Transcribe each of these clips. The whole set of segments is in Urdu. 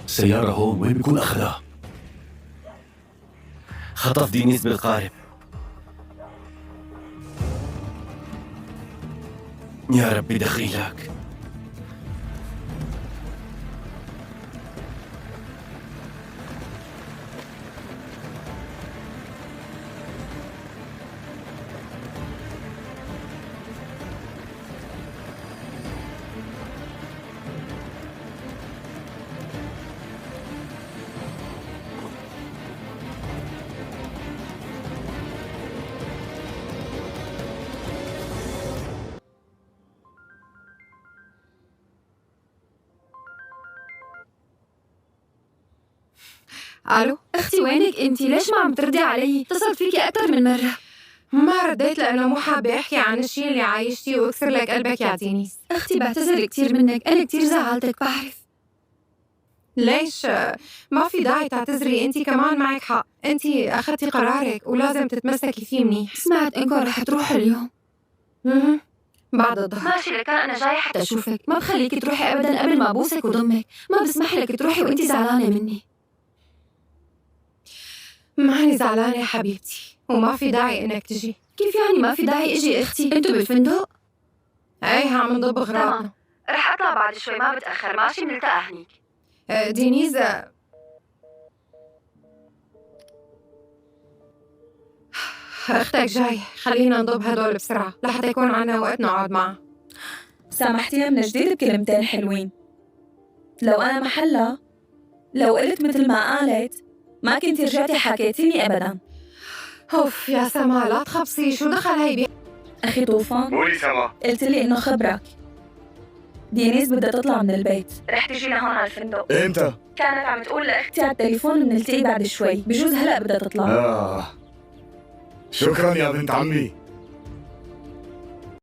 السيارة هون، وين بيكون أخذها؟ خطف دينيس بالقارب. يا ربي دخيلك. الو اختي، وينك انتي؟ ليش ما عم تردي علي؟ اتصلت فيكي اكثر من مره. ما رديت لانه مو حابه احكي عن الشيء اللي عايشتي واكسر لك قلبك يا دينيس. اختي بعتذر كثير منك، انا كثير زعلتك بعرف. ليش؟ ما في داعي تعتذري، انتي كمان معك حق، انتي اخذتي قرارك ولازم تتمسكي فيه منيح. سمعت انكم رح تروحوا اليوم. بعد الظهر. ماشي، لكان انا جاي حتى اشوفك، ما بخليكي تروحي ابدا قبل ما ابوسك وضمك، ما بسمح لك تروحي وانتي زعلانه مني. ماني زعلانه يا حبيبتي، وما في داعي انك تجي. كيف يعني ما في داعي اجي اختي؟ انتوا بالفندق؟ ايه، عم نضب اغراضنا. رح اطلع بعد شوي، ما بتاخر. ماشي، بنلتقى هنيك. دينيز، اختك جاي، خلينا نضب هدول بسرعه لحتى يكون عنا وقت نقعد معها. سامحتيها من جديد بكلمتين حلوين. لو انا محلها، لو قلت مثل ما قالت، ما كنتي رجعتي حكيتيني ابدا. اوف يا سما، لا تخبصي، شو دخل هي اخي طوفان، قولي سما. قلت لي انه خبرك دينيس بدها تطلع من البيت، رح تجي لهون على الفندق. امتى؟ كانت عم تقول لاختي على التليفون بنلتقي بعد شوي، بجوز هلا بدها تطلع. شكرا يا بنت عمي.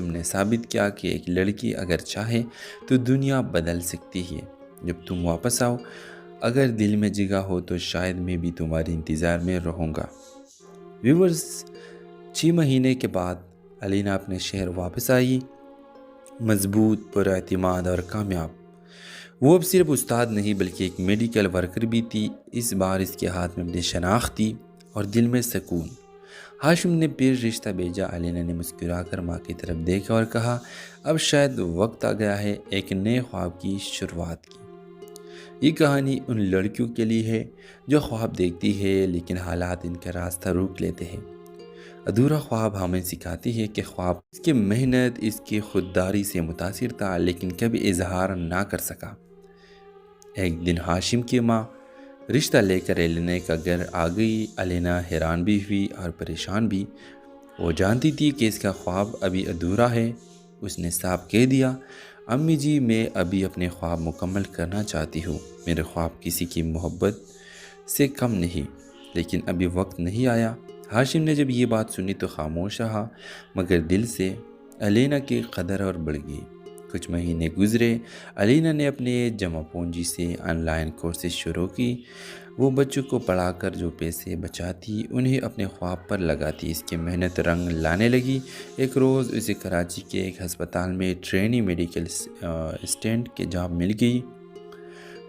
تم نے ثابت کیا کہ ایک لڑکی اگر چاہے تو دنیا بدل سکتی ہے۔ جب تم واپس آؤ، اگر دل میں جگہ ہو تو شاید میں بھی تمہارے انتظار میں رہوں گا۔ ویورز، 6 مہینے کے بعد علینا اپنے شہر واپس آئی، مضبوط، پر اعتماد اور کامیاب۔ وہ اب صرف استاد نہیں بلکہ ایک میڈیکل ورکر بھی تھی۔ اس بار اس کے ہاتھ میں اپنی شناخت تھی اور دل میں سکون۔ ہاشم نے پھر رشتہ بھیجا۔ علینا نے مسکرا کر ماں کی طرف دیکھا اور کہا، اب شاید وقت آ گیا ہے ایک نئے خواب کی شروعات کی۔ یہ کہانی ان لڑکیوں کے لیے ہے جو خواب دیکھتی ہے لیکن حالات ان کا راستہ روک لیتے ہیں۔ ادھورا خواب ہمیں سکھاتی ہے کہ خواب اس کی محنت، اس کی خودداری سے متاثر تھا لیکن کبھی اظہار نہ کر سکا۔ ایک دن ہاشم کی ماں رشتہ لے کر علینا کا گھر آ گئی۔ علینا حیران بھی ہوئی اور پریشان بھی۔ وہ جانتی تھی کہ اس کا خواب ابھی ادھورا ہے۔ اس نے صاف کہہ دیا، امی جی، میں ابھی اپنے خواب مکمل کرنا چاہتی ہوں۔ میرے خواب کسی کی محبت سے کم نہیں، لیکن ابھی وقت نہیں آیا۔ ہاشم نے جب یہ بات سنی تو خاموش رہا، مگر دل سے علینا کی قدر اور بڑھ گئی۔ کچھ مہینے گزرے۔ علینا نے اپنے جمع پونجی سے آن لائن کورسز شروع کی۔ وہ بچوں کو پڑھا کر جو پیسے بچاتی انہیں اپنے خواب پر لگاتی۔ اس کی محنت رنگ لانے لگی۔ ایک روز اسے کراچی کے ایک ہسپتال میں ٹرینی میڈیکل اسسٹنٹ کی جاب مل گئی۔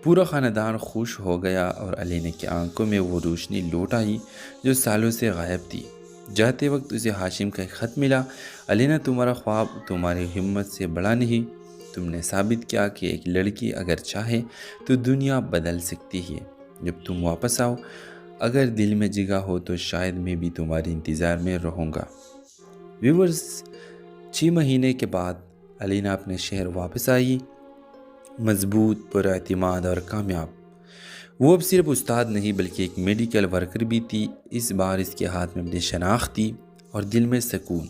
پورا خاندان خوش ہو گیا اور علینا کی آنکھوں میں وہ روشنی لوٹ آئی جو سالوں سے غائب تھی۔ جاتے وقت اسے ہاشم کا ایک خط ملا، علینا، تمہارا خواب تمہاری ہمت سے بڑا نہیں۔ تم نے ثابت کیا کہ ایک لڑکی اگر چاہے تو دنیا بدل سکتی ہے۔ جب تم واپس آؤ، اگر دل میں جگہ ہو تو شاید میں بھی تمہارے انتظار میں رہوں گا۔ ویورز، 6 مہینے کے بعد علینا اپنے شہر واپس آئی، مضبوط، پر اعتماد اور کامیاب۔ وہ اب صرف استاد نہیں بلکہ ایک میڈیکل ورکر بھی تھی۔ اس بار اس کے ہاتھ میں اپنی شناخت تھی اور دل میں سکون۔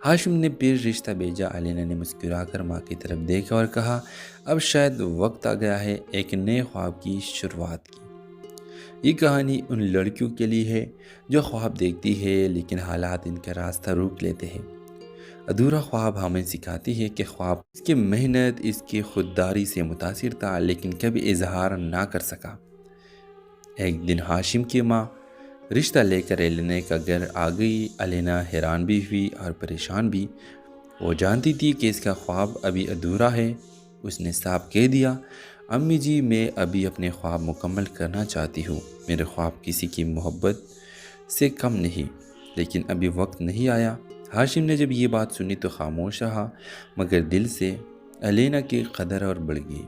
ہاشم نے پھر رشتہ بھیجا۔ علینا نے مسکرا کر ماں کی طرف دیکھا اور کہا، اب شاید وقت آ گیا ہے ایک نئے خواب کی شروعات کی۔ یہ کہانی ان لڑکیوں کے لیے ہے جو خواب دیکھتی ہے لیکن حالات ان کا راستہ روک لیتے ہیں۔ ادھورا خواب ہمیں سکھاتی ہے کہ خواب اس کی محنت، اس کی خودداری سے متاثر تھا لیکن کبھی اظہار نہ کر سکا۔ ایک دن ہاشم کی ماں رشتہ لے کر علینا کا گھر آ گئی۔ علینا حیران بھی ہوئی اور پریشان بھی۔ وہ جانتی تھی کہ اس کا خواب ابھی ادھورا ہے۔ اس نے صاف کہہ دیا، امی جی، میں ابھی اپنے خواب مکمل کرنا چاہتی ہوں۔ میرے خواب کسی کی محبت سے کم نہیں، لیکن ابھی وقت نہیں آیا۔ ہاشم نے جب یہ بات سنی تو خاموش رہا، مگر دل سے علینا کی قدر اور بڑھ گئی۔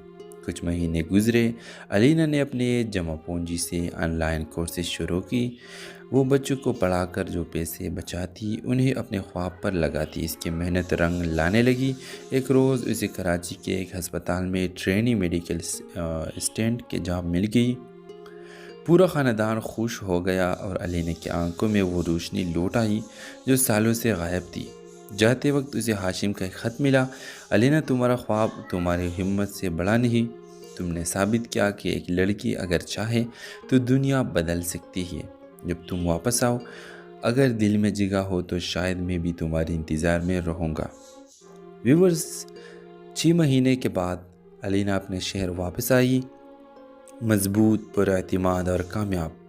کچھ مہینے گزرے۔ علینا نے اپنے جمع پونجی سے آن لائن کورسز شروع کی۔ وہ بچوں کو پڑھا کر جو پیسے بچاتی انہیں اپنے خواب پر لگاتی۔ اس کی محنت رنگ لانے لگی۔ ایک روز اسے کراچی کے ایک ہسپتال میں ٹرینی میڈیکل اسسٹنٹ کی جاب مل گئی۔ پورا خاندان خوش ہو گیا اور علینا کی آنکھوں میں وہ روشنی لوٹ آئی جو سالوں سے غائب تھی۔ جاتے وقت اسے ہاشم کا ایک خط ملا، علینا، تمہارا خواب تمہاری ہمت سے بڑا نہیں۔ تم نے ثابت کیا کہ ایک لڑکی اگر چاہے تو دنیا بدل سکتی ہے۔ جب تم واپس آؤ، اگر دل میں جگہ ہو تو شاید میں بھی تمہارے انتظار میں رہوں گا۔ ویورز، 6 مہینے کے بعد علینا اپنے شہر واپس آئی، مضبوط، پر اعتماد اور کامیاب۔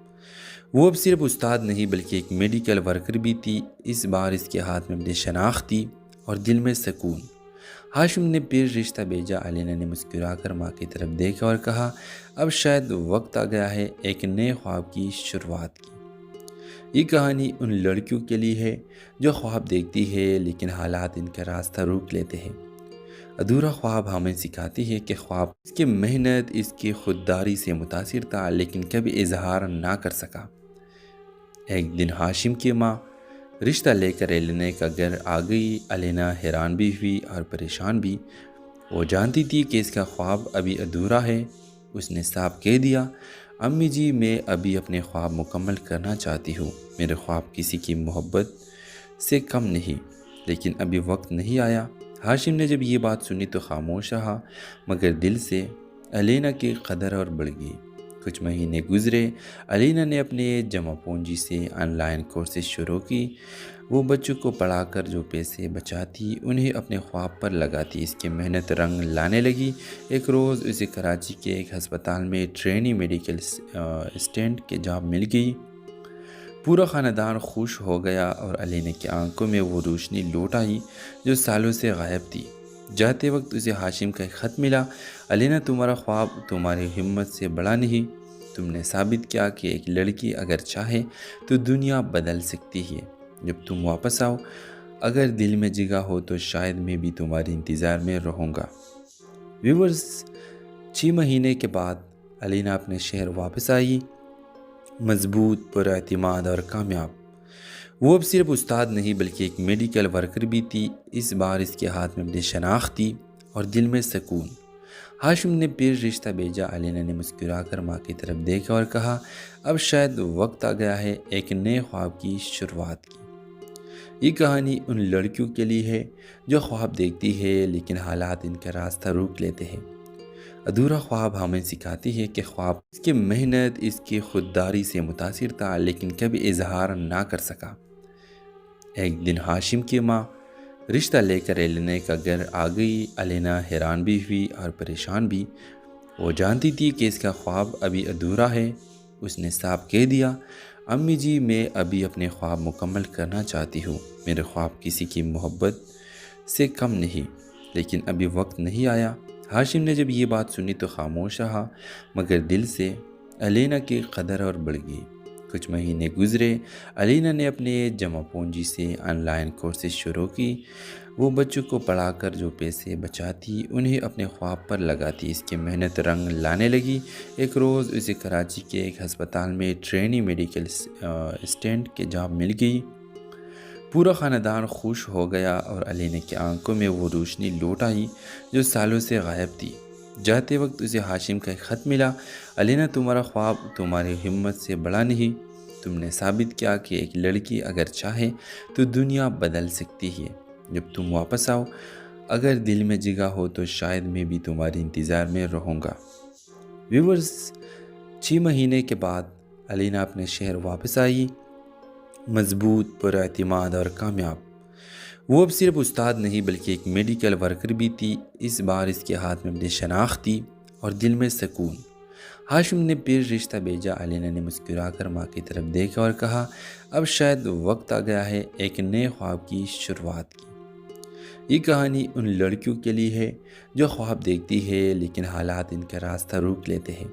وہ اب صرف استاد نہیں بلکہ ایک میڈیکل ورکر بھی تھی۔ اس بار اس کے ہاتھ میں اپنی شناخت تھی اور دل میں سکون۔ ہاشم نے پھر رشتہ بھیجا۔ علینا نے مسکرا کر ماں کی طرف دیکھا اور کہا، اب شاید وقت آ گیا ہے ایک نئے خواب کی شروعات کی۔ یہ کہانی ان لڑکیوں کے لیے ہے جو خواب دیکھتی ہے لیکن حالات ان کا راستہ روک لیتے ہیں۔ ادھورا خواب ہمیں سکھاتی ہے کہ خواب اس کی محنت، اس کی خودداری سے متاثر تھا لیکن کبھی اظہار نہ کر سکا۔ ایک دن ہاشم کی ماں رشتہ لے کر علینا کا گھر آ گئی۔ علینا حیران بھی ہوئی اور پریشان بھی۔ وہ جانتی تھی کہ اس کا خواب ابھی ادھورا ہے۔ اس نے صاف کہہ دیا، امی جی، میں ابھی اپنے خواب مکمل کرنا چاہتی ہوں۔ میرے خواب کسی کی محبت سے کم نہیں، لیکن ابھی وقت نہیں آیا۔ ہاشم نے جب یہ بات سنی تو خاموش رہا، مگر دل سے علینا کی قدر اور بڑھ گئی۔ کچھ مہینے گزرے۔ علینا نے اپنے جمع پونجی سے آن لائن کورسز شروع کی۔ وہ بچوں کو پڑھا کر جو پیسے بچاتی انہیں اپنے خواب پر لگاتی۔ اس کی محنت رنگ لانے لگی۔ ایک روز اسے کراچی کے ایک ہسپتال میں ٹرینی میڈیکل اسسٹنٹ کی جاب مل گئی۔ پورا خاندان خوش ہو گیا اور علینا کی آنکھوں میں وہ روشنی لوٹ آئی جو سالوں سے غائب تھی۔ جاتے وقت اسے ہاشم کا ایک خط ملا۔ علینا، تمہارا خواب تمہاری ہمت سے بڑا نہیں۔ تم نے ثابت کیا کہ ایک لڑکی اگر چاہے تو دنیا بدل سکتی ہے۔ جب تم واپس آؤ، اگر دل میں جگہ ہو تو شاید میں بھی تمہارے انتظار میں رہوں گا۔ ویورز، 6 مہینے کے بعد علینا اپنے شہر واپس آئی، مضبوط، پر اعتماد اور کامیاب۔ وہ اب صرف استاد نہیں بلکہ ایک میڈیکل ورکر بھی تھی۔ اس بار اس کے ہاتھ میں اپنی شناخت تھی اور دل میں سکون۔ ہاشم نے پھر رشتہ بھیجا۔ علینا نے مسکرا کر ماں کی طرف دیکھا اور کہا، اب شاید وقت آ گیا ہے ایک نئے خواب کی شروعات کی۔ یہ کہانی ان لڑکیوں کے لیے ہے جو خواب دیکھتی ہے لیکن حالات ان کا راستہ روک لیتے ہیں۔ ادھورا خواب ہمیں سکھاتی ہے کہ خواب اس کی محنت، اس کی خودداری سے متاثر تھا لیکن کبھی اظہار نہ کر سکا۔ ایک دن ہاشم کی ماں رشتہ لے کر علینا کا گھر آ گئی۔ علینا حیران بھی ہوئی اور پریشان بھی۔ وہ جانتی تھی کہ اس کا خواب ابھی ادھورا ہے۔ اس نے صاف کہہ دیا، امی جی، میں ابھی اپنے خواب مکمل کرنا چاہتی ہوں۔ میرے خواب کسی کی محبت سے کم نہیں، لیکن ابھی وقت نہیں آیا۔ ہاشم نے جب یہ بات سنی تو خاموش رہا، مگر دل سے علینا کی قدر اور بڑھ گئی۔ کچھ مہینے گزرے۔ علینا نے اپنے جمع پونجی سے آن لائن کورسز شروع کی۔ وہ بچوں کو پڑھا کر جو پیسے بچاتی انہیں اپنے خواب پر لگاتی۔ اس کی محنت رنگ لانے لگی۔ ایک روز اسے کراچی کے ایک ہسپتال میں ٹرینی میڈیکل اسسٹنٹ کی جاب مل گئی۔ پورا خاندان خوش ہو گیا اور علینا کی آنکھوں میں وہ روشنی لوٹ آئی جو سالوں سے غائب تھی۔ جاتے وقت اسے ہاشم کا ایک خط ملا۔ علینا، تمہارا خواب تمہاری ہمت سے بڑا نہیں۔ تم نے ثابت کیا کہ ایک لڑکی اگر چاہے تو دنیا بدل سکتی ہے۔ جب تم واپس آؤ، اگر دل میں جگہ ہو تو شاید میں بھی تمہارے انتظار میں رہوں گا۔ ویورز، 6 مہینے کے بعد علینا اپنے شہر واپس آئی، مضبوط، پر اعتماد اور کامیاب۔ وہ اب صرف استاد نہیں بلکہ ایک میڈیکل ورکر بھی تھی۔ اس بار اس کے ہاتھ میں اپنی شناخت تھی اور دل میں سکون۔ ہاشم نے پھر رشتہ بھیجا۔ علینا نے مسکرا کر ماں کی طرف دیکھا اور کہا، اب شاید وقت آ گیا ہے ایک نئے خواب کی شروعات کی۔ یہ کہانی ان لڑکیوں کے لیے ہے جو خواب دیکھتی ہے لیکن حالات ان کا راستہ روک لیتے ہیں۔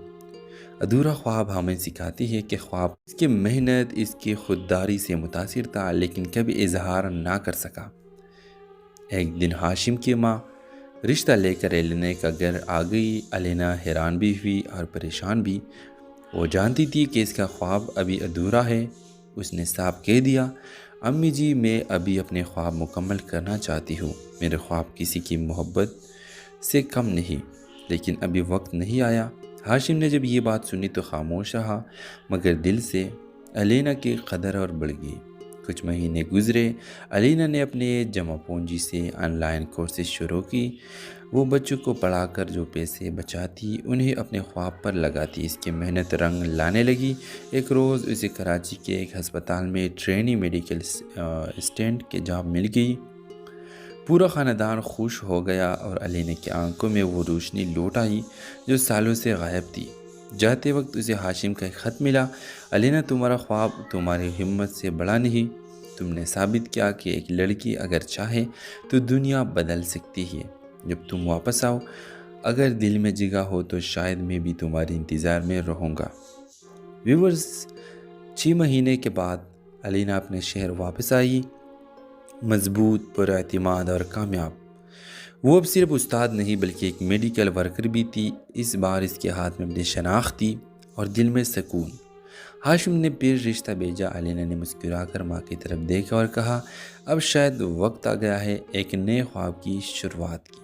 ادھورا خواب ہمیں سکھاتی ہے کہ خواب اس کی محنت، اس کی خودداری سے متاثر تھا لیکن کبھی اظہار نہ کر سکا۔ ایک دن ہاشم کی ماں رشتہ لے کر علینا کا گھر آ گئی۔ علینا حیران بھی ہوئی اور پریشان بھی۔ وہ جانتی تھی کہ اس کا خواب ابھی ادھورا ہے۔ اس نے صاف کہہ دیا، امی جی، میں ابھی اپنے خواب مکمل کرنا چاہتی ہوں۔ میرے خواب کسی کی محبت سے کم نہیں، لیکن ابھی وقت نہیں آیا۔ ہاشم نے جب یہ بات سنی تو خاموش رہا، مگر دل سے علینا کی قدر اور بڑھ گئی۔ کچھ مہینے گزرے۔ علینا نے اپنے جمع پونجی سے آن لائن کورسز شروع کی۔ وہ بچوں کو پڑھا کر جو پیسے بچاتی انہیں اپنے خواب پر لگاتی۔ اس کی محنت رنگ لانے لگی۔ ایک روز اسے کراچی کے ایک ہسپتال میں ٹرینی میڈیکل اسسٹنٹ کی جاب مل گئی۔ پورا خاندان خوش ہو گیا اور علینا کی آنکھوں میں وہ روشنی لوٹ آئی جو سالوں سے غائب تھی۔ جاتے وقت اسے ہاشم کا ایک خط ملا۔ علینا، تمہارا خواب تمہاری ہمت سے بڑا نہیں۔ تم نے ثابت کیا کہ ایک لڑکی اگر چاہے تو دنیا بدل سکتی ہے۔ جب تم واپس آؤ، اگر دل میں جگہ ہو تو شاید میں بھی تمہارے انتظار میں رہوں گا۔ ویورز، 6 مہینے کے بعد علینا اپنے شہر واپس آئی، مضبوط، پر اعتماد اور کامیاب۔ وہ اب صرف استاد نہیں بلکہ ایک میڈیکل ورکر بھی تھی۔ اس بار اس کے ہاتھ میں اپنی شناخت تھی اور دل میں سکون۔ ہاشم نے پھر رشتہ بھیجا۔ علینا نے مسکرا کر ماں کی طرف دیکھا اور کہا، اب شاید وقت آ گیا ہے ایک نئے خواب کی شروعات کی۔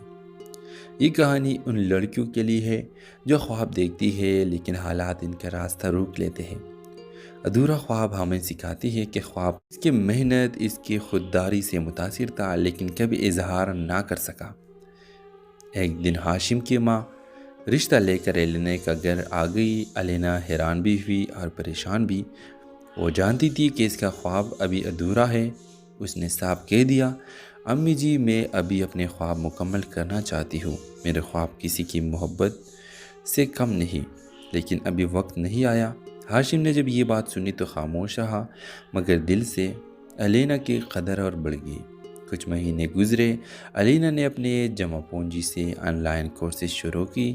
یہ کہانی ان لڑکیوں کے لیے ہے جو خواب دیکھتی ہے لیکن حالات ان کا راستہ روک لیتے ہیں۔ ادھورا خواب ہمیں سکھاتی ہے کہ خواب اس کی محنت، اس کی خودداری سے متاثر تھا لیکن کبھی اظہار نہ کر سکا۔ ایک دن ہاشم کی ماں رشتہ لے کر علینا کا گھر آ گئی۔ علینا حیران بھی ہوئی اور پریشان بھی۔ وہ جانتی تھی کہ اس کا خواب ابھی ادھورا ہے۔ اس نے صاف کہہ دیا، امی جی میں ابھی اپنے خواب مکمل کرنا چاہتی ہوں۔ میرے خواب کسی کی محبت سے کم نہیں، لیکن ابھی وقت نہیں آیا۔ ہاشم نے جب یہ بات سنی تو خاموش رہا، مگر دل سے علینا کی قدر اور بڑھ گئی۔ کچھ مہینے گزرے، علینا نے اپنے جمع پونجی سے آن لائن کورسز شروع کی۔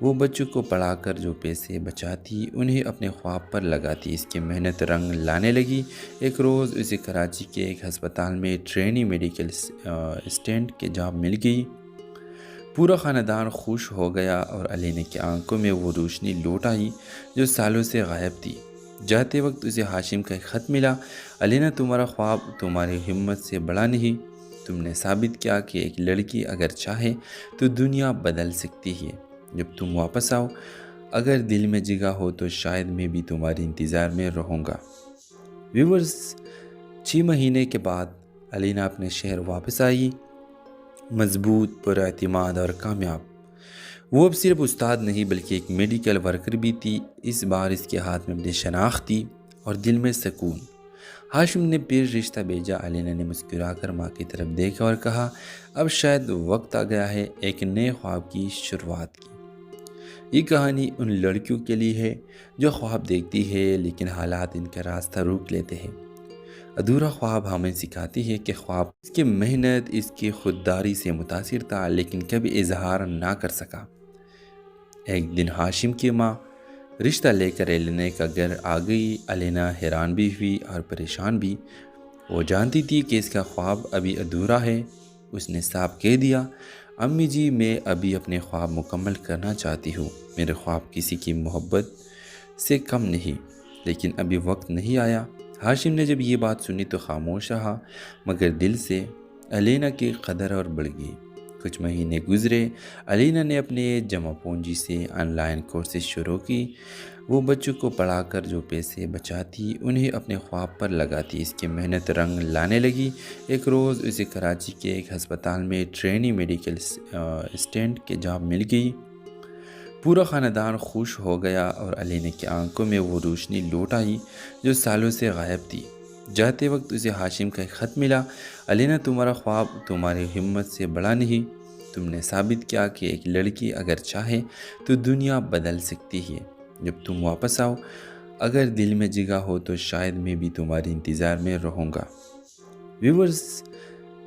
وہ بچوں کو پڑھا کر جو پیسے بچاتی انہیں اپنے خواب پر لگاتی۔ اس کی محنت رنگ لانے لگی۔ ایک روز اسے کراچی کے ایک ہسپتال میں ٹرینی میڈیکل اسسٹنٹ کی جاب مل گئی۔ پورا خاندان خوش ہو گیا اور علینا کی آنکھوں میں وہ روشنی لوٹ آئی جو سالوں سے غائب تھی۔ جاتے وقت اسے ہاشم کا ایک خط ملا، علینا تمہارا خواب تمہاری ہمت سے بڑا نہیں۔ تم نے ثابت کیا کہ ایک لڑکی اگر چاہے تو دنیا بدل سکتی ہے۔ جب تم واپس آؤ، اگر دل میں جگہ ہو تو شاید میں بھی تمہارے انتظار میں رہوں گا۔ ویورز، 6 مہینے کے بعد علینا اپنے شہر واپس آئی، مضبوط، پر اعتماد اور کامیاب۔ وہ اب صرف استاد نہیں بلکہ ایک میڈیکل ورکر بھی تھی۔ اس بار اس کے ہاتھ میں اپنی شناخت تھی اور دل میں سکون۔ ہاشم نے پھر رشتہ بھیجا۔ علینا نے مسکرا کر ماں کی طرف دیکھا اور کہا، اب شاید وقت آ گیا ہے ایک نئے خواب کی شروعات کی۔ یہ کہانی ان لڑکیوں کے لیے ہے جو خواب دیکھتی ہے لیکن حالات ان کا راستہ روک لیتے ہیں۔ ادھورا خواب ہمیں سکھاتی ہے کہ خواب اس کی محنت، اس کی خودداری سے متاثر تھا لیکن کبھی اظہار نہ کر سکا۔ ایک دن ہاشم کی ماں رشتہ لے کر علینا کا گھر آ گئی۔ علینا حیران بھی ہوئی اور پریشان بھی۔ وہ جانتی تھی کہ اس کا خواب ابھی ادھورا ہے۔ اس نے صاف کہہ دیا، امی جی میں ابھی اپنے خواب مکمل کرنا چاہتی ہوں۔ میرے خواب کسی کی محبت سے کم نہیں، لیکن ابھی وقت نہیں آیا۔ ہاشم نے جب یہ بات سنی تو خاموش رہا، مگر دل سے علینا کی قدر اور بڑھ گئی۔ کچھ مہینے گزرے، علینا نے اپنے جمع پونجی سے آن لائن کورسز شروع کی۔ وہ بچوں کو پڑھا کر جو پیسے بچاتی انہیں اپنے خواب پر لگاتی۔ اس کی محنت رنگ لانے لگی۔ ایک روز اسے کراچی کے ایک ہسپتال میں ٹرینی میڈیکل اسسٹنٹ کی جاب مل گئی۔ پورا خاندان خوش ہو گیا اور علینا کی آنکھوں میں وہ روشنی لوٹ آئی جو سالوں سے غائب تھی۔ جاتے وقت اسے ہاشم کا ایک خط ملا، علینا تمہارا خواب تمہاری ہمت سے بڑا نہیں۔ تم نے ثابت کیا کہ ایک لڑکی اگر چاہے تو دنیا بدل سکتی ہے۔ جب تم واپس آؤ، اگر دل میں جگہ ہو تو شاید میں بھی تمہارے انتظار میں رہوں گا۔ ویورز،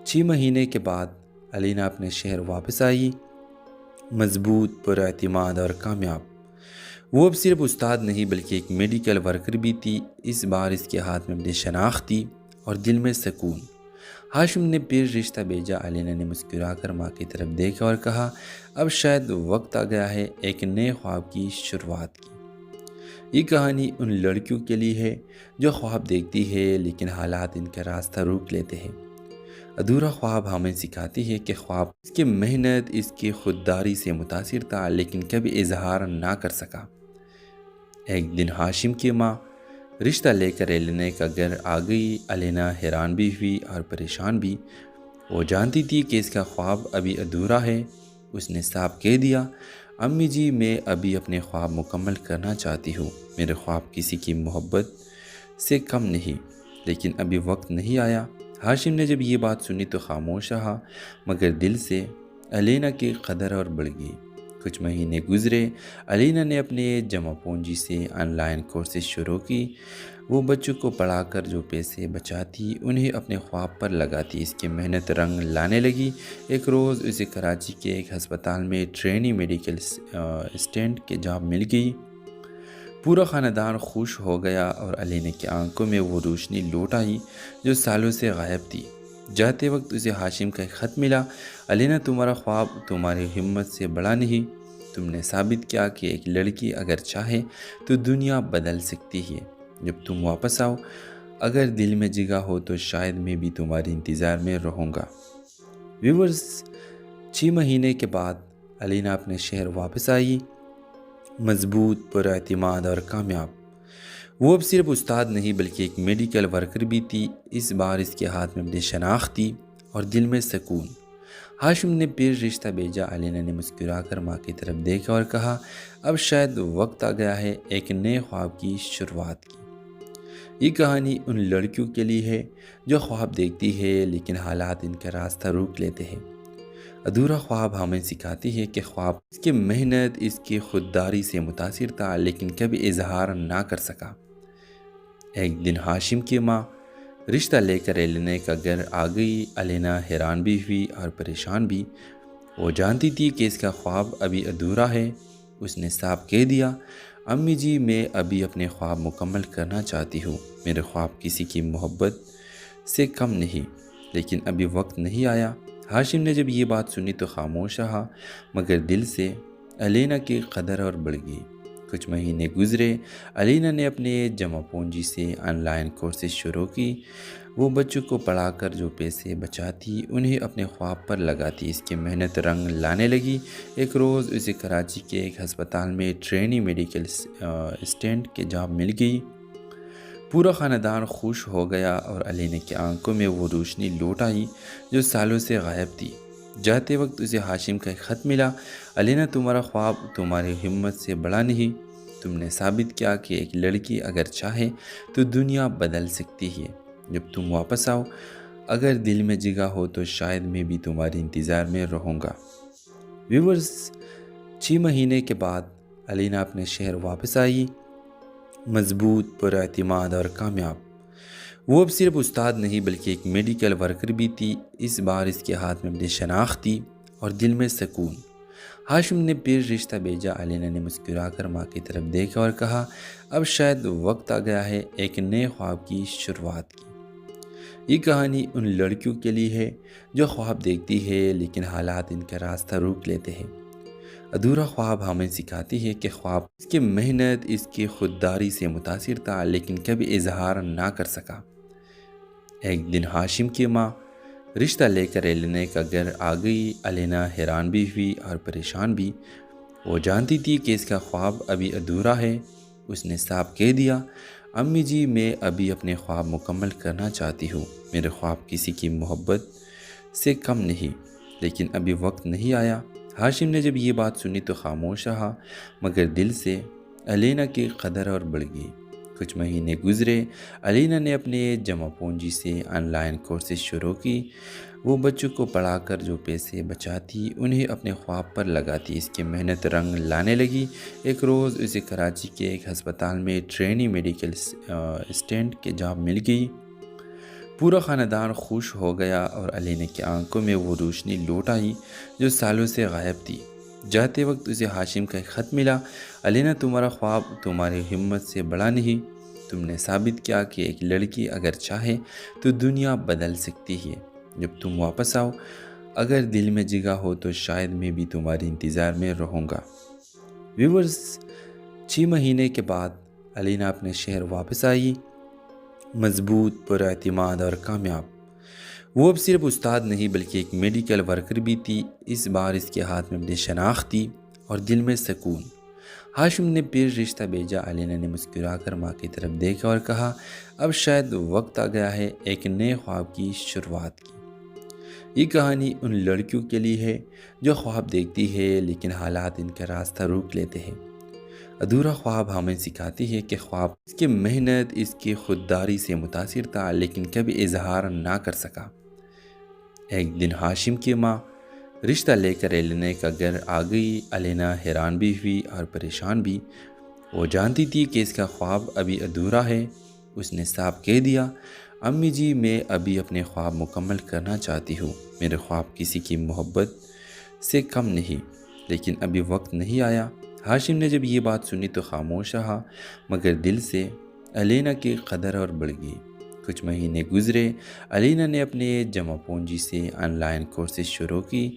6 مہینے کے بعد علینا اپنے شہر واپس آئی، مضبوط، پر اعتماد اور کامیاب۔ وہ اب صرف استاد نہیں بلکہ ایک میڈیکل ورکر بھی تھی۔ اس بار اس کے ہاتھ میں اپنی شناخت تھی اور دل میں سکون۔ ہاشم نے پھر رشتہ بھیجا۔ علینا نے مسکرا کر ماں کی طرف دیکھا اور کہا، اب شاید وقت آ گیا ہے ایک نئے خواب کی شروعات کی۔ یہ کہانی ان لڑکیوں کے لیے ہے جو خواب دیکھتی ہے لیکن حالات ان کا راستہ روک لیتے ہیں۔ ادھورا خواب ہمیں سکھاتی ہے کہ خواب اس کی محنت، اس کی خودداری سے متاثر تھا لیکن کبھی اظہار نہ کر سکا۔ ایک دن ہاشم کی ماں رشتہ لے کر علینا کا گھر آ گئی۔ علینا حیران بھی ہوئی اور پریشان بھی۔ وہ جانتی تھی کہ اس کا خواب ابھی ادھورا ہے۔ اس نے صاف کہہ دیا، امی جی میں ابھی اپنے خواب مکمل کرنا چاہتی ہوں۔ میرے خواب کسی کی محبت سے کم نہیں، لیکن ابھی وقت نہیں آیا۔ ہاشم نے جب یہ بات سنی تو خاموش رہا، مگر دل سے علینا کی قدر اور بڑھ گئی۔ کچھ مہینے گزرے، علینا نے اپنے جمع پونجی سے آن لائن کورسز شروع کی۔ وہ بچوں کو پڑھا کر جو پیسے بچاتی انہیں اپنے خواب پر لگاتی۔ اس کی محنت رنگ لانے لگی۔ ایک روز اسے کراچی کے ایک ہسپتال میں ٹرینی میڈیکل اسسٹنٹ کی جاب مل گئی۔ پورا خاندان خوش ہو گیا اور علینا کی آنکھوں میں وہ روشنی لوٹ آئی جو سالوں سے غائب تھی۔ جاتے وقت اسے ہاشم کا ایک خط ملا، علینا تمہارا خواب تمہاری ہمت سے بڑا نہیں۔ تم نے ثابت کیا کہ ایک لڑکی اگر چاہے تو دنیا بدل سکتی ہے۔ جب تم واپس آؤ، اگر دل میں جگہ ہو تو شاید میں بھی تمہارے انتظار میں رہوں گا۔ ویورز، 6 مہینے کے بعد علینا اپنے شہر واپس آئی، مضبوط، پر اعتماد اور کامیاب۔ وہ اب صرف استاد نہیں بلکہ ایک میڈیکل ورکر بھی تھی۔ اس بار اس کے ہاتھ میں اپنی شناخت تھی اور دل میں سکون۔ ہاشم نے پھر رشتہ بھیجا۔ علینا نے مسکرا کر ماں کی طرف دیکھا اور کہا، اب شاید وقت آ گیا ہے ایک نئے خواب کی شروعات کی۔ یہ کہانی ان لڑکیوں کے لیے ہے جو خواب دیکھتی ہے لیکن حالات ان کا راستہ روک لیتے ہیں۔ ادھورا خواب ہمیں سکھاتی ہے کہ خواب اس کی محنت، اس کی خودداری سے متاثر تھا لیکن کبھی اظہار نہ کر سکا۔ ایک دن ہاشم کی ماں رشتہ لے کر الینا کا گھر آ گئی۔ الینا حیران بھی ہوئی اور پریشان بھی۔ وہ جانتی تھی کہ اس کا خواب ابھی ادھورا ہے۔ اس نے صاف کہہ دیا، امی جی میں ابھی اپنے خواب مکمل کرنا چاہتی ہوں۔ میرے خواب کسی کی محبت سے کم نہیں، لیکن ابھی وقت نہیں آیا۔ ہاشم نے جب یہ بات سنی تو خاموش رہا، مگر دل سے الینا کی قدر اور بڑھ گئی۔ کچھ مہینے گزرے۔ الینا نے اپنے جمع پونجی سے آن لائن کورسز شروع کی۔ وہ بچوں کو پڑھا کر جو پیسے بچاتی انہیں اپنے خواب پر لگاتی۔ اس کی محنت رنگ لانے لگی۔ ایک روز اسے کراچی کے ایک ہسپتال میں ٹرینی میڈیکل اسسٹنٹ کی جاب مل گئی۔ پورا خاندان خوش ہو گیا اور الینا کی آنکھوں میں وہ روشنی لوٹ آئی جو سالوں سے غائب تھی۔ جاتے وقت اسے ہاشم کا ایک خط ملا، الینا تمہارا خواب تمہاری ہمت سے بڑا نہیں۔ تم نے ثابت کیا کہ ایک لڑکی اگر چاہے تو دنیا بدل سکتی ہے۔ جب تم واپس آؤ، اگر دل میں جگہ ہو تو شاید میں بھی تمہارے انتظار میں رہوں گا۔ ویورز، 6 مہینے کے بعد الینا اپنے شہر واپس آئی، مضبوط، پر اعتماد اور کامیاب۔ وہ اب صرف استاد نہیں بلکہ ایک میڈیکل ورکر بھی تھی۔ اس بار اس کے ہاتھ میں اپنی شناخت تھی اور دل میں سکون۔ ہاشم نے پھر رشتہ بھیجا۔ الینا نے مسکرا کر ماں کی طرف دیکھا اور کہا، اب شاید وقت آ گیا ہے ایک نئے خواب کی شروعات کی۔ یہ کہانی ان لڑکیوں کے لیے ہے جو خواب دیکھتی ہے لیکن حالات ان کا راستہ روک لیتے ہیں۔ ادھورا خواب ہمیں سکھاتی ہے کہ خواب اس کی محنت، اس کی خودداری سے متاثر تھا لیکن کبھی اظہار نہ کر سکا۔ ایک دن ہاشم کی ماں رشتہ لے کر الینا کا گھر آ گئی۔ الینا حیران بھی ہوئی اور پریشان بھی۔ وہ جانتی تھی کہ اس کا خواب ابھی ادھورا ہے۔ اس نے صاف کہہ دیا، امی جی میں ابھی اپنے خواب مکمل کرنا چاہتی ہوں۔ میرے خواب کسی کی محبت سے کم نہیں، لیکن ابھی وقت نہیں آیا۔ ہاشم نے جب یہ بات سنی تو خاموش رہا، مگر دل سے الینا کی قدر اور بڑھ گئی۔ کچھ مہینے گزرے۔ الینا نے اپنے جمع پونجی سے آن لائن کورسز شروع کی۔ وہ بچوں کو پڑھا کر جو پیسے بچاتی انہیں اپنے خواب پر لگاتی۔ اس کی محنت رنگ لانے لگی۔ ایک روز اسے کراچی کے ایک ہسپتال میں ٹرینی میڈیکل اسسٹنٹ کی جاب مل گئی۔ پورا خاندان خوش ہو گیا اور الینا کی آنکھوں میں وہ روشنی لوٹ آئی جو سالوں سے غائب تھی۔ جاتے وقت اسے ہاشم کا ایک خط ملا، الینا تمہارا خواب تمہاری ہمت سے بڑا نہیں۔ تم نے ثابت کیا کہ ایک لڑکی اگر چاہے تو دنیا بدل سکتی ہے۔ جب تم واپس آؤ، اگر دل میں جگہ ہو تو شاید میں بھی تمہارے انتظار میں رہوں گا۔ ویورز، 6 مہینے کے بعد الینا اپنے شہر واپس آئی، مضبوط، پر اعتماد اور کامیاب۔ وہ اب صرف استاد نہیں بلکہ ایک میڈیکل ورکر بھی تھی۔ اس بار اس کے ہاتھ میں اپنی شناخت تھی اور دل میں سکون۔ ہاشم نے پھر رشتہ بھیجا۔ الینا نے مسکرا کر ماں کی طرف دیکھا اور کہا، اب شاید وقت آ گیا ہے ایک نئے خواب کی شروعات کی۔ یہ کہانی ان لڑکیوں کے لیے ہے جو خواب دیکھتی ہے لیکن حالات ان کا راستہ روک لیتے ہیں۔ ادھورا خواب ہمیں سکھاتی ہے کہ خواب اس کی محنت، اس کی خودداری سے متاثر تھا لیکن کبھی اظہار نہ کر سکا۔ ایک دن ہاشم کی ماں رشتہ لے کر الینا کا گھر آ گئی۔ الینا حیران بھی ہوئی اور پریشان بھی۔ وہ جانتی تھی کہ اس کا خواب ابھی ادھورا ہے۔ اس نے صاف کہہ دیا، امی جی میں ابھی اپنے خواب مکمل کرنا چاہتی ہوں۔ میرے خواب کسی کی محبت سے کم نہیں، لیکن ابھی وقت نہیں آیا۔ ہاشم نے جب یہ بات سنی تو خاموش رہا، مگر دل سے الینا کی قدر اور بڑھ گئی۔ کچھ مہینے گزرے۔ الینا نے اپنے جمع پونجی سے آن لائن کورسز شروع کی۔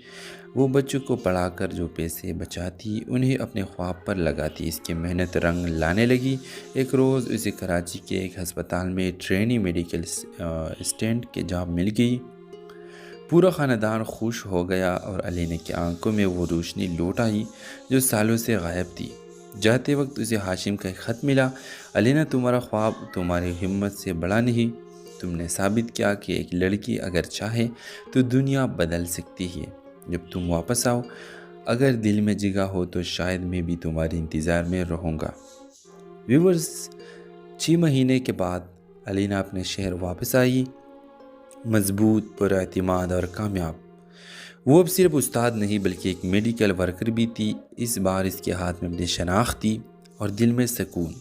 وہ بچوں کو پڑھا کر جو پیسے بچاتی انہیں اپنے خواب پر لگاتی۔ اس کی محنت رنگ لانے لگی۔ ایک روز اسے کراچی کے ایک ہسپتال میں ٹرینی میڈیکل اسسٹنٹ کی جاب مل گئی۔ پورا خاندان خوش ہو گیا اور الینا کی آنکھوں میں وہ روشنی لوٹ آئی جو سالوں سے غائب تھی۔ جاتے وقت اسے ہاشم کا ایک خط ملا، الینا تمہارا خواب تمہاری ہمت سے بڑا نہیں۔ تم نے ثابت کیا کہ ایک لڑکی اگر چاہے تو دنیا بدل سکتی ہے۔ جب تم واپس آؤ، اگر دل میں جگہ ہو تو شاید میں بھی تمہارے انتظار میں رہوں گا۔ ویورز، 6 مہینے کے بعد علینا اپنے شہر واپس آئی، مضبوط، پراعتماد اور کامیاب۔ وہ اب صرف استاد نہیں بلکہ ایک میڈیکل ورکر بھی تھی۔ اس بار اس کے ہاتھ میں اپنی شناخت تھی اور دل میں سکون۔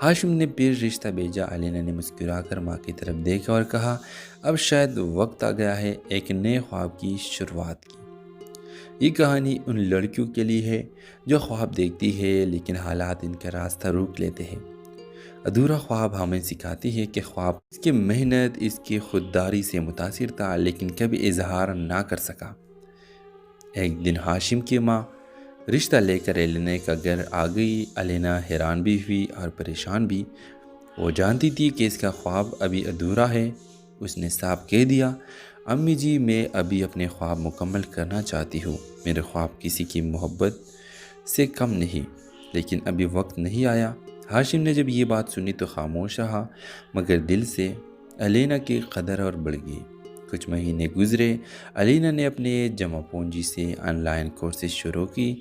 ہاشم نے پھر رشتہ بھیجا۔ علینا نے مسکرا کر ماں کی طرف دیکھا اور کہا، اب شاید وقت آ گیا ہے ایک نئے خواب کی شروعات کی۔ یہ کہانی ان لڑکیوں کے لیے ہے جو خواب دیکھتی ہے لیکن حالات ان کا راستہ روک لیتے ہیں۔ ادھورا خواب ہمیں سکھاتی ہے کہ خواب اس کی محنت، اس کی خودداری سے متاثر تھا لیکن کبھی اظہار نہ کر سکا۔ ایک دن ہاشم کی ماں رشتہ لے کر علینا کا گھر آ گئی۔ علینا حیران بھی ہوئی اور پریشان بھی۔ وہ جانتی تھی کہ اس کا خواب ابھی ادھورا ہے۔ اس نے صاف کہہ دیا، امی جی میں ابھی اپنے خواب مکمل کرنا چاہتی ہوں۔ میرے خواب کسی کی محبت سے کم نہیں، لیکن ابھی وقت نہیں آیا۔ ہاشم نے جب یہ بات سنی تو خاموش رہا، مگر دل سے علینا کی قدر اور بڑھ گئی۔ کچھ مہینے گزرے۔ علینا نے اپنے جمع پونجی سے آن لائن کورسز شروع کی۔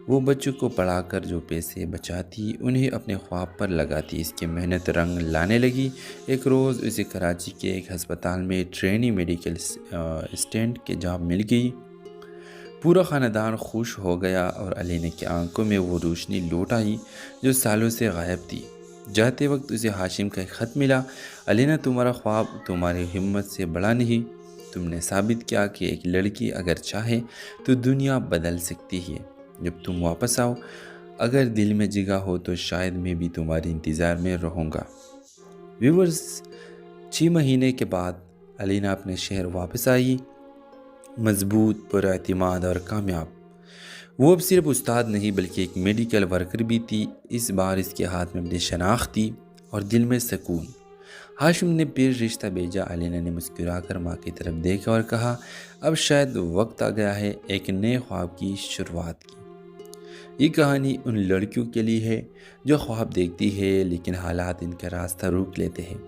وہ بچوں کو پڑھا کر جو پیسے بچاتی انہیں اپنے خواب پر لگاتی۔ اس کی محنت رنگ لانے لگی۔ ایک روز اسے کراچی کے ایک ہسپتال میں ٹرینی میڈیکل اسسٹنٹ کی جاب مل گئی۔ پورا خاندان خوش ہو گیا اور علینا کی آنکھوں میں وہ روشنی لوٹ آئی جو سالوں سے غائب تھی۔ جاتے وقت اسے ہاشم کا ایک خط ملا، علینا تمہارا خواب تمہاری ہمت سے بڑا نہیں۔ تم نے ثابت کیا کہ ایک لڑکی اگر چاہے تو دنیا بدل سکتی ہے۔ جب تم واپس آؤ، اگر دل میں جگہ ہو تو شاید میں بھی تمہارے انتظار میں رہوں گا۔ ویورز، 6 مہینے کے بعد علینا اپنے شہر واپس آئی، مضبوط، پراعتماد اور کامیاب۔ وہ اب صرف استاد نہیں بلکہ ایک میڈیکل ورکر بھی تھی۔ اس بار اس کے ہاتھ میں اپنی شناخت تھی اور دل میں سکون۔ ہاشم نے پھر رشتہ بھیجا۔ علینا نے مسکرا کر ماں کی طرف دیکھا اور کہا، اب شاید وقت آ گیا ہے ایک نئے خواب کی شروعات کی۔ یہ کہانی ان لڑکیوں کے لیے ہے جو خواب دیکھتی ہے لیکن حالات ان کا راستہ روک لیتے ہیں۔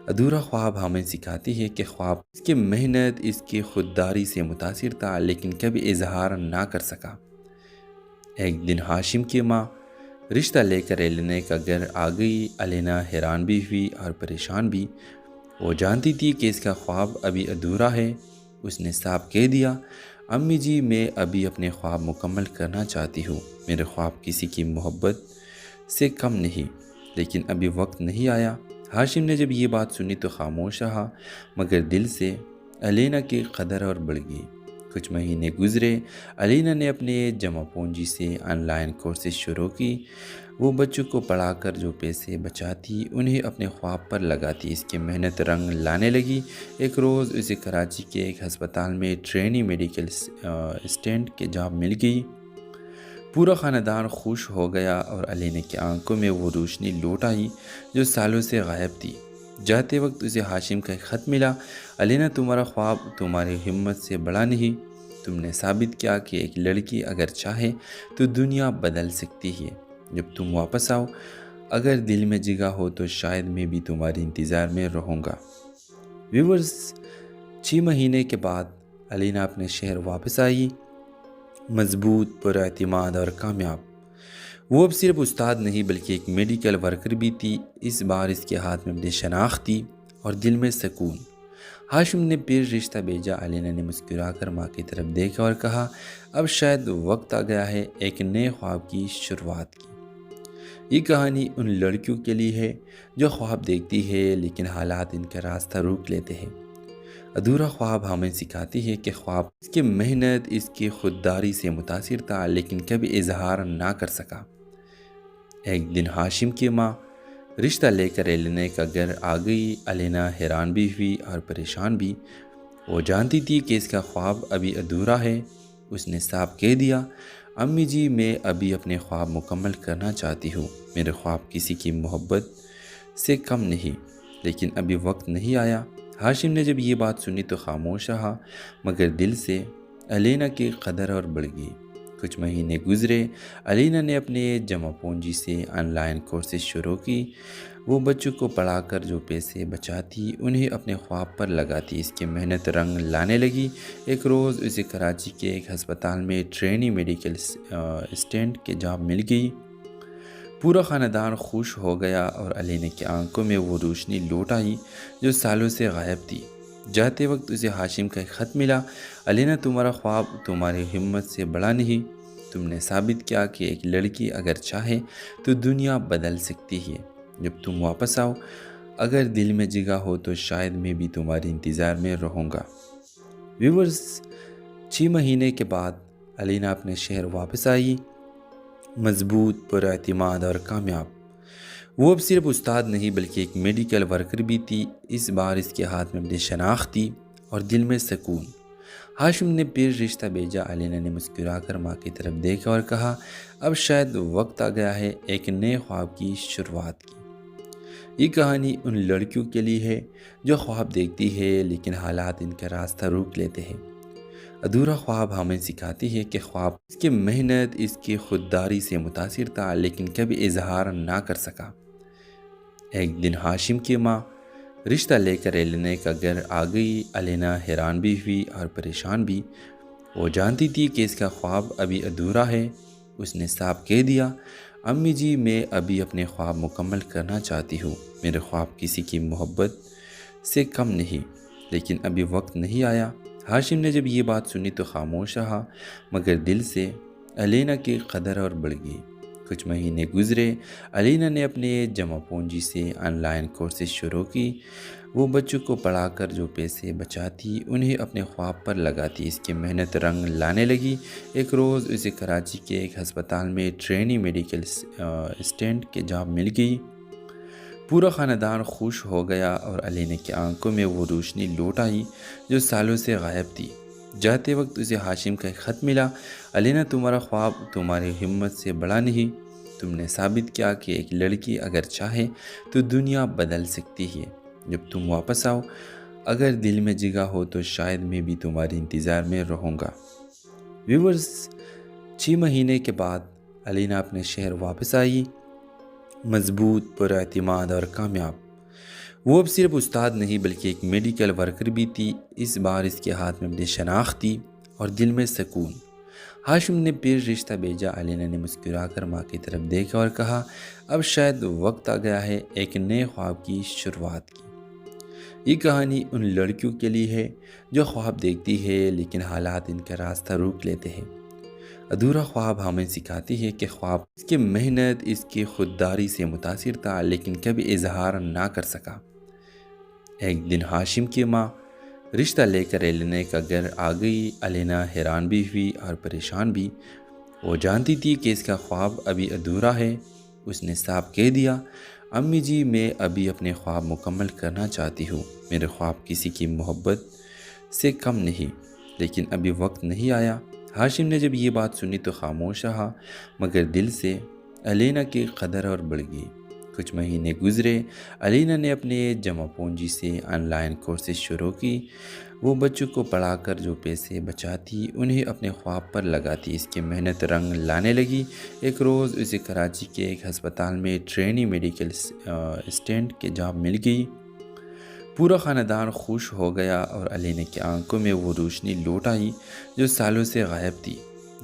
ادھورا خواب ہمیں سکھاتی ہے کہ خواب اس کی محنت، اس کی خودداری سے متاثر تھا لیکن کبھی اظہار نہ کر سکا۔ ایک دن ہاشم کی ماں رشتہ لے کر علینا کا گھر آ گئی۔ علینا حیران بھی ہوئی اور پریشان بھی۔ وہ جانتی تھی کہ اس کا خواب ابھی ادھورا ہے۔ اس نے صاف کہہ دیا، امی جی میں ابھی اپنے خواب مکمل کرنا چاہتی ہوں۔ میرے خواب کسی کی محبت سے کم نہیں، لیکن ابھی وقت نہیں آیا۔ ہاشم نے جب یہ بات سنی تو خاموش رہا، مگر دل سے علینا کی قدر اور بڑھ گئی۔ کچھ مہینے گزرے۔ علینا نے اپنے جمع پونجی سے آن لائن کورسز شروع کی۔ وہ بچوں کو پڑھا کر جو پیسے بچاتی انہیں اپنے خواب پر لگاتی۔ اس کی محنت رنگ لانے لگی۔ ایک روز اسے کراچی کے ایک ہسپتال میں ٹرینی میڈیکل اسسٹنٹ کی جاب مل گئی۔ پورا خاندان خوش ہو گیا اور علینا کی آنکھوں میں وہ روشنی لوٹ آئی جو سالوں سے غائب تھی۔ جاتے وقت اسے ہاشم کا ایک خط ملا، علینا تمہارا خواب تمہاری ہمت سے بڑا نہیں۔ تم نے ثابت کیا کہ ایک لڑکی اگر چاہے تو دنیا بدل سکتی ہے۔ جب تم واپس آؤ، اگر دل میں جگہ ہو تو شاید میں بھی تمہارے انتظار میں رہوں گا۔ ویورز، 6 مہینے کے بعد علینا اپنے شہر واپس آئی، مضبوط، پراعتماد اور کامیاب۔ وہ اب صرف استاد نہیں بلکہ ایک میڈیکل ورکر بھی تھی۔ اس بار اس کے ہاتھ میں اپنی شناخت تھی اور دل میں سکون۔ ہاشم نے پھر رشتہ بھیجا۔ علینا نے مسکرا کر ماں کی طرف دیکھا اور کہا، اب شاید وقت آ گیا ہے ایک نئے خواب کی شروعات کی۔ یہ کہانی ان لڑکیوں کے لیے ہے جو خواب دیکھتی ہے لیکن حالات ان کا راستہ روک لیتے ہیں۔ ادھورا خواب ہمیں سکھاتی ہے کہ خواب اس کی محنت، اس کی خودداری سے متاثر تھا لیکن کبھی اظہار نہ کر سکا۔ ایک دن ہاشم کی ماں رشتہ لے کر علینا کا گھر آ گئی۔ علینا حیران بھی ہوئی اور پریشان بھی۔ وہ جانتی تھی کہ اس کا خواب ابھی ادھورا ہے۔ اس نے صاف کہہ دیا، امی جی میں ابھی اپنے خواب مکمل کرنا چاہتی ہوں۔ میرے خواب کسی کی محبت سے کم نہیں، لیکن ابھی وقت نہیں آیا۔ ہاشم نے جب یہ بات سنی تو خاموش رہا، مگر دل سے علینا کی قدر اور بڑھ گئی۔ کچھ مہینے گزرے۔ علینا نے اپنے جمع پونجی سے آن لائن کورسز شروع کی۔ وہ بچوں کو پڑھا کر جو پیسے بچاتی انہیں اپنے خواب پر لگاتی۔ اس کی محنت رنگ لانے لگی۔ ایک روز اسے کراچی کے ایک ہسپتال میں ٹرینی میڈیکل اسسٹنٹ کی جاب مل گئی۔ پورا خاندان خوش ہو گیا اور علینا کی آنکھوں میں وہ روشنی لوٹ آئی جو سالوں سے غائب تھی۔ جاتے وقت اسے ہاشم کا ایک خط ملا۔ علینا، تمہارا خواب تمہاری ہمت سے بڑا نہیں۔ تم نے ثابت کیا کہ ایک لڑکی اگر چاہے تو دنیا بدل سکتی ہے۔ جب تم واپس آؤ، اگر دل میں جگہ ہو تو شاید میں بھی تمہارے انتظار میں رہوں گا۔ ویورز، 6 مہینے کے بعد علینا اپنے شہر واپس آئی، مضبوط، پر اعتماد اور کامیاب۔ وہ اب صرف استاد نہیں بلکہ ایک میڈیکل ورکر بھی تھی۔ اس بار اس کے ہاتھ میں اپنی شناخت تھی اور دل میں سکون۔ ہاشم نے پھر رشتہ بھیجا۔ علینا نے مسکرا کر ماں کی طرف دیکھا اور کہا، اب شاید وقت آ گیا ہے ایک نئے خواب کی شروعات کی۔ یہ کہانی ان لڑکیوں کے لیے ہے جو خواب دیکھتی ہے لیکن حالات ان کا راستہ روک لیتے ہیں۔ ادھورا خواب ہمیں سکھاتی ہے کہ خواب اس کی محنت، اس کی خودداری سے متاثر تھا لیکن کبھی اظہار نہ کر سکا۔ ایک دن ہاشم کی ماں رشتہ لے کر علینا کا گھر آ گئی۔ علینا حیران بھی ہوئی اور پریشان بھی۔ وہ جانتی تھی کہ اس کا خواب ابھی ادھورا ہے۔ اس نے صاف کہہ دیا، امی جی، میں ابھی اپنے خواب مکمل کرنا چاہتی ہوں۔ میرے خواب کسی کی محبت سے کم نہیں، لیکن ابھی وقت نہیں آیا۔ ہاشم نے جب یہ بات سنی تو خاموش رہا، مگر دل سے علینا کی قدر اور بڑھ گئی۔ کچھ مہینے گزرے۔ علینا نے اپنے جمع پونجی سے آن لائن کورسز شروع کی۔ وہ بچوں کو پڑھا کر جو پیسے بچاتی انہیں اپنے خواب پر لگاتی۔ اس کی محنت رنگ لانے لگی۔ ایک روز اسے کراچی کے ایک ہسپتال میں ٹرینی میڈیکل اسسٹنٹ کی جاب مل گئی۔ پورا خاندان خوش ہو گیا اور علینا کی آنکھوں میں وہ روشنی لوٹ آئی جو سالوں سے غائب تھی۔ جاتے وقت اسے ہاشم کا ایک خط ملا۔ علینا، تمہارا خواب تمہاری ہمت سے بڑا نہیں۔ تم نے ثابت کیا کہ ایک لڑکی اگر چاہے تو دنیا بدل سکتی ہے۔ جب تم واپس آؤ، اگر دل میں جگہ ہو تو شاید میں بھی تمہارے انتظار میں رہوں گا۔ ویورز، 6 مہینے کے بعد علینا اپنے شہر واپس آئی، مضبوط، پر اعتماد اور کامیاب۔ وہ اب صرف استاد نہیں بلکہ ایک میڈیکل ورکر بھی تھی۔ اس بار اس کے ہاتھ میں اپنی شناخت تھی اور دل میں سکون۔ ہاشم نے پھر رشتہ بھیجا۔ علینا نے مسکرا کر ماں کی طرف دیکھا اور کہا، اب شاید وقت آ گیا ہے ایک نئے خواب کی شروعات کی۔ یہ کہانی ان لڑکیوں کے لیے ہے جو خواب دیکھتی ہے لیکن حالات ان کا راستہ روک لیتے ہیں۔ ادھورا خواب ہمیں سکھاتی ہے کہ خواب اس کی محنت، اس کی خودداری سے متاثر تھا لیکن کبھی اظہار نہ کر سکا۔ ایک دن ہاشم کی ماں رشتہ لے کر علینا کا گھر آ گئی۔ علینا حیران بھی ہوئی اور پریشان بھی۔ وہ جانتی تھی کہ اس کا خواب ابھی ادھورا ہے۔ اس نے صاف کہہ دیا، امی جی، میں ابھی اپنے خواب مکمل کرنا چاہتی ہوں۔ میرے خواب کسی کی محبت سے کم نہیں، لیکن ابھی وقت نہیں آیا۔ ہاشم نے جب یہ بات سنی تو خاموش رہا، مگر دل سے علینا کی قدر اور بڑھ گئی۔ کچھ مہینے گزرے۔ علینا نے اپنے جمع پونجی سے آن لائن کورسز شروع کی۔ وہ بچوں کو پڑھا کر جو پیسے بچاتی انہیں اپنے خواب پر لگاتی۔ اس کی محنت رنگ لانے لگی۔ ایک روز اسے کراچی کے ایک ہسپتال میں ٹرینی میڈیکل اسسٹنٹ کی جاب مل گئی۔ پورا خاندان خوش ہو گیا اور علینا کی آنکھوں میں وہ روشنی لوٹ آئی جو سالوں سے غائب تھی۔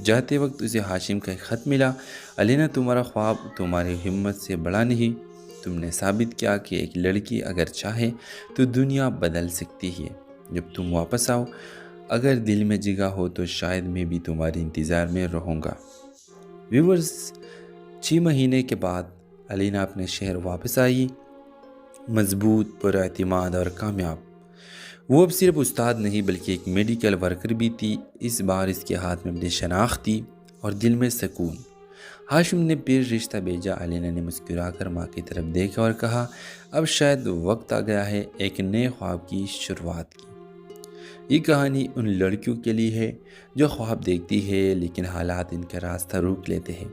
جاتے وقت اسے ہاشم کا ایک خط ملا۔ علینا، تمہارا خواب تمہاری ہمت سے بڑا نہیں۔ تم نے ثابت کیا کہ ایک لڑکی اگر چاہے تو دنیا بدل سکتی ہے۔ جب تم واپس آؤ، اگر دل میں جگہ ہو تو شاید میں بھی تمہارے انتظار میں رہوں گا۔ ویورز، 6 مہینے کے بعد علینا اپنے شہر واپس آئی، مضبوط، پر اعتماد اور کامیاب۔ وہ اب صرف استاد نہیں بلکہ ایک میڈیکل ورکر بھی تھی۔ اس بار اس کے ہاتھ میں اپنی شناخت تھی اور دل میں سکون۔ ہاشم نے پھر رشتہ بھیجا۔ علینا نے مسکرا کر ماں کی طرف دیکھا اور کہا، اب شاید وقت آ گیا ہے ایک نئے خواب کی شروعات کی۔ یہ کہانی ان لڑکیوں کے لیے ہے جو خواب دیکھتی ہے لیکن حالات ان کا راستہ روک لیتے ہیں۔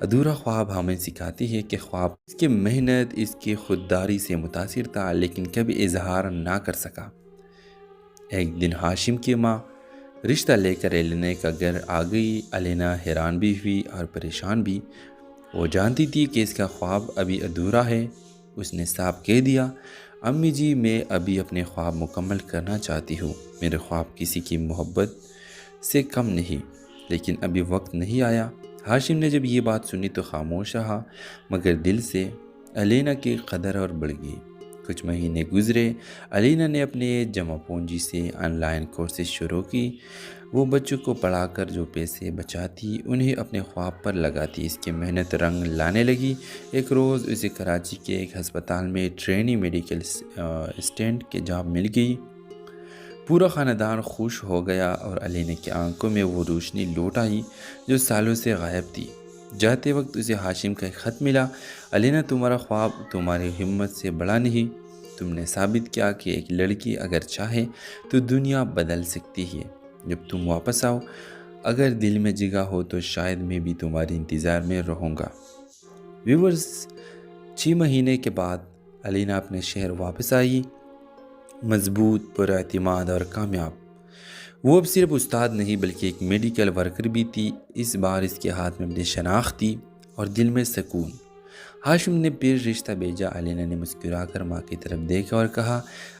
ادھورا خواب ہمیں سکھاتی ہے کہ خواب اس کی محنت، اس کی خودداری سے متاثر تھا لیکن کبھی اظہار نہ کر سکا۔ ایک دن ہاشم کی ماں رشتہ لے کر علینا کا گھر آ گئی۔ علینا حیران بھی ہوئی اور پریشان بھی۔ وہ جانتی تھی کہ اس کا خواب ابھی ادھورا ہے۔ اس نے صاف کہہ دیا، امی جی، میں ابھی اپنے خواب مکمل کرنا چاہتی ہوں۔ میرے خواب کسی کی محبت سے کم نہیں، لیکن ابھی وقت نہیں آیا۔ ہاشم نے جب یہ بات سنی تو خاموش رہا، مگر دل سے علینا کی قدر اور بڑھ گئی۔ کچھ مہینے گزرے، علینا نے اپنے جمع پونجی سے آن لائن کورسز شروع کی۔ وہ بچوں کو پڑھا کر جو پیسے بچاتی انہیں اپنے خواب پر لگاتی۔ اس کی محنت رنگ لانے لگی۔ ایک روز اسے کراچی کے ایک ہسپتال میں ٹرینی میڈیکل اسسٹنٹ کی جاب مل گئی۔ پورا خاندان خوش ہو گیا اور علینا کی آنکھوں میں وہ روشنی لوٹ آئی جو سالوں سے غائب تھی۔ جاتے وقت اسے ہاشم کا ایک خط ملا: علینا، تمہارا خواب تمہاری ہمت سے بڑا نہیں۔ تم نے ثابت کیا کہ ایک لڑکی اگر چاہے تو دنیا بدل سکتی ہے۔ جب تم واپس آؤ، اگر دل میں جگہ ہو تو شاید میں بھی تمہارے انتظار میں رہوں گا۔ ویورز، 6 مہینے کے بعد علینا اپنے شہر واپس آئی، مضبوط، پر اعتماد اور کامیاب۔ وہ اب صرف استاد نہیں بلکہ ایک میڈیکل ورکر بھی تھی۔ اس بار اس کے ہاتھ میں اپنی شناخت تھی اور دل میں سکون۔ ہاشم نے پھر رشتہ بھیجا۔ علینا نے مسکرا کر ماں کی طرف دیکھا اور کہا: